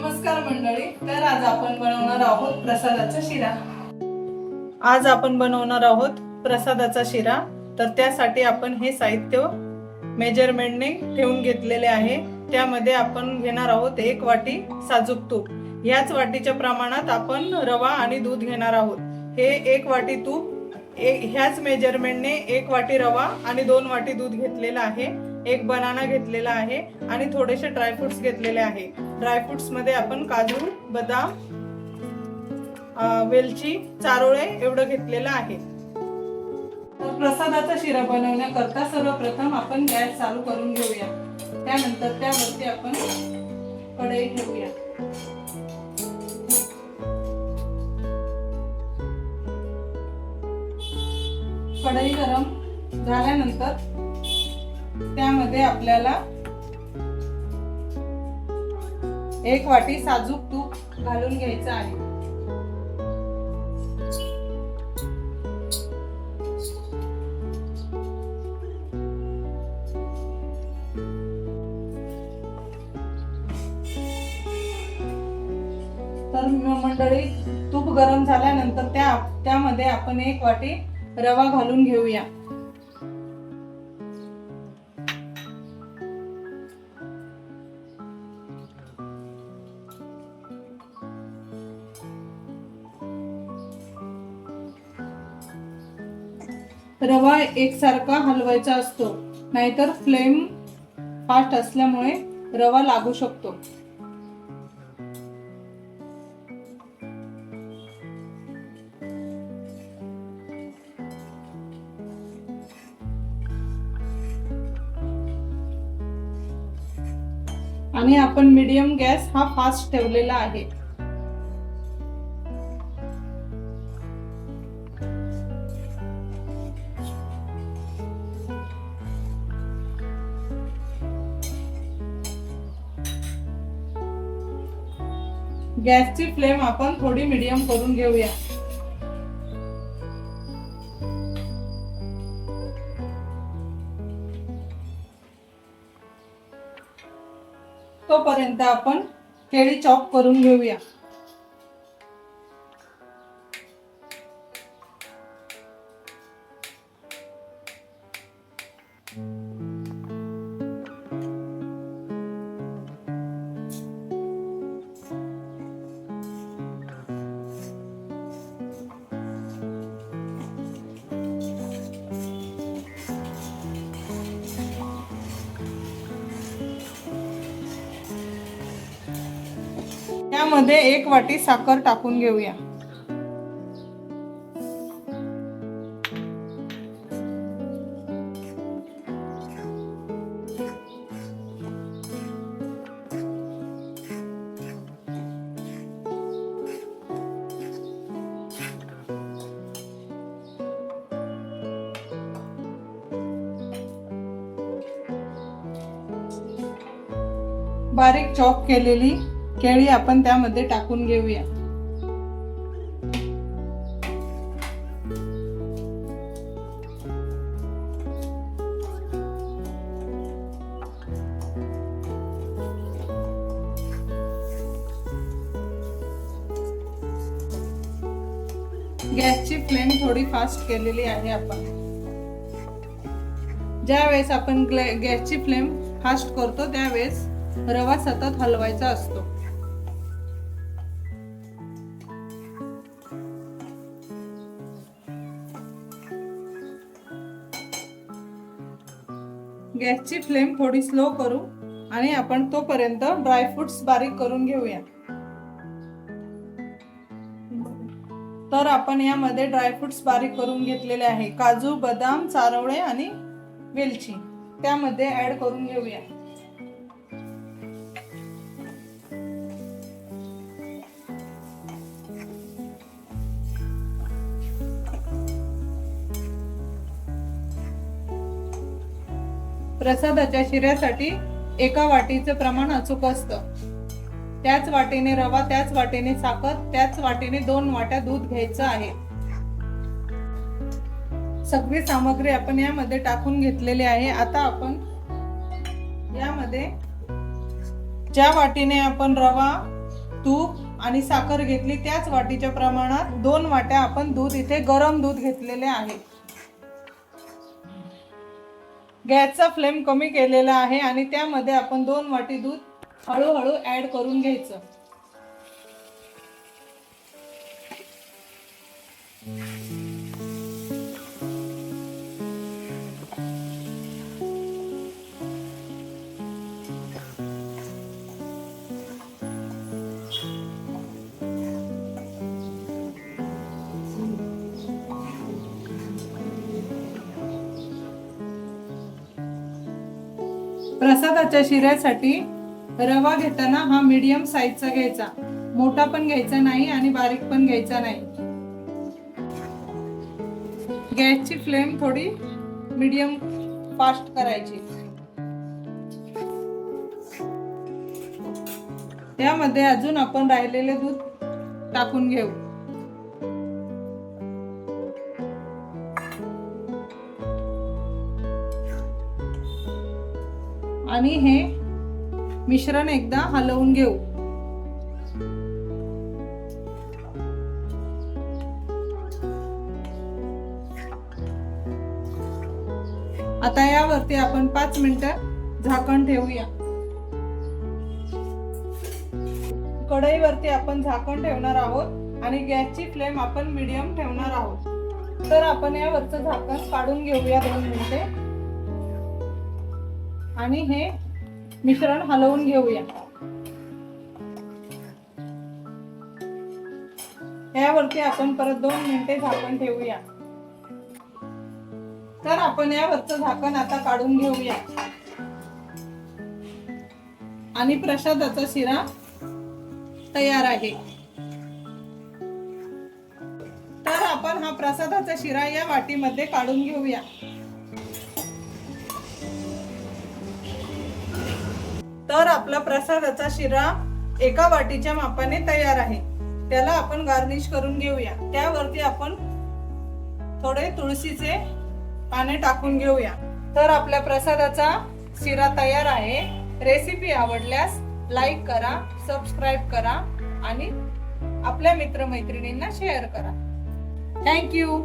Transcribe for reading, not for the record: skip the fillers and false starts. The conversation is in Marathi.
नमस्कार मंडळी. तर आज आपण बनवणार आहोत प्रसादाचा शिरा. आज आपण बनवणार आहोत प्रसादाचा शिरा. तर त्यासाठी आपण हे साहित्य मेजरमेंटने ठेवून घेतलेले आहे. त्यामध्ये आपण घेणार आहोत 1 वाटी साजूक तूप. याच वाटीच्या प्रमाणात आपण रवा आणि दूध घेणार आहोत. हे 1 वाटी तूप ह्याच मेजरमेंटने 1 वाटी रवा आणि 2 वाटी दूध घेतलेला आहे. 1 बनाना घेतलेला आहे आणि थोडेसे ड्रायफ्रुट्स घेतलेले आहे. ड्रायफ्रुट्स मध्ये आपण काजू, बदाम, वेलची, चारोळे एवढं घेतलेलं आहे. तर प्रसादाचा शिरा बनवण्याकरता सर्वप्रथम आपण गॅस चालू करून घेऊया. त्यानंतर त्यावरती आपण कढई ठेवूया. कढई गरम झाल्यानंतर त्यामध्ये आपल्याला 1 वाटी साजूक तूप घालून घ्यायचं आहे. तर मंडळी, तूप गरम झाल्यानंतर त्यामध्ये आपण 1 वाटी रवा घालून घेऊया. रवा एकसारखा हलवायचा असतो, नाहीतर फ्लेम फास्ट असल्यामुळे रवा लागू शकतो. आणि आपण मीडियम गॅस हा फास्ट ठेवलेला आहे. गॅसची फ्लेम आपण थोडी मीडियम करून घेऊया. तोपर्यंत आपण केळी चॉप करून घेऊया. त्यामध्ये 1 वाटी साखर टाकून घेऊया. बारीक चॉप केलेली केळी आपण त्यामध्ये टाकून घेऊया. गॅसची फ्लेम थोडी फास्ट केलेली आहे आपण. ज्या वेळेस आपण गॅसची फ्लेम फास्ट करतो त्यावेळेस रवा सतत हलवायचा असतो. गॅसची फ्लेम थोडी स्लो करू आणि आपण तोपर्यंत ड्रायफ्रुट्स बारीक करून घेऊया. तर आपण यामध्ये ड्रायफ्रुट्स बारीक करून घेतलेले आहे. काजू, बदाम, चारोळे आणि वेलची त्यामध्ये ऍड करून घेऊया. प्रसादाच्या शिऱ्यासाठी 1 वाटीचं प्रमाण अचूक असतं. त्याच वाटीने रवा, त्याच वाटीने साखर, त्याच वाटीने 2 वाट्या दूध घ्यायचं आहे. सगळी सामग्री आपण यामध्ये टाकून घेतलेली आहे. आता आपण यामध्ये ज्या वाटीने आपण रवा तूप आणि साखर घेतली, त्याच वाटीच्या प्रमाणात 2 वाट्या आपण दूध, इथे गरम दूध घेतलेले आहे. गॅसचा फ्लेम कमी केलेला आहे आणि त्यामध्ये आपण 2 वाटी दूध हळूहळू ऍड करून घ्यायचं. प्रसादाच्या शिऱ्यासाठी रवा घेताना हा मीडियम साईजचा घ्यायचा, मोठा पण घ्यायचा नाही आणि बारीक पण घ्यायचा नाही. गॅसची फ्लेम थोडी मीडियम फास्ट करायची. त्यामध्ये अजून आपण राहिलेले दूध टाकून घेऊ. आणि हे मिश्रण एकदा हलवून घेऊ. आता यावरती आपण 5 मिनिटं झाकण ठेवूया. कढईवरती आपण झाकण ठेवणार आहोत आणि गॅसची फ्लेम आपण मीडियम ठेवणार आहोत. तर आपण यावरचं झाकण काढून घेऊया 2 मिनिटे आणि हे मिश्रण हलवून घेऊया. यावरती आपण परत 2 मिनिटे झाकण ठेवूया. तर आपण यावरचं झाकण आता काढून घेऊया आणि प्रसादाचा शिरा तयार आहे. तर आपण हा प्रसादाचा शिरा या वाटीमध्ये काढून घेऊया. तर आपला प्रसादाचा शिरा एका वाटीच्या मापाने तयार आहे. त्याला आपण गार्निश करून घेऊया. त्यावरती आपण थोडे तुळशीचे पाने टाकून घेऊया. तर आपल्या प्रसादाचा शिरा तयार आहे. रेसिपी आवडल्यास लाईक करा, सबस्क्राईब करा आणि आपल्या मित्रमैत्रिणींना शेअर करा. थँक्यू.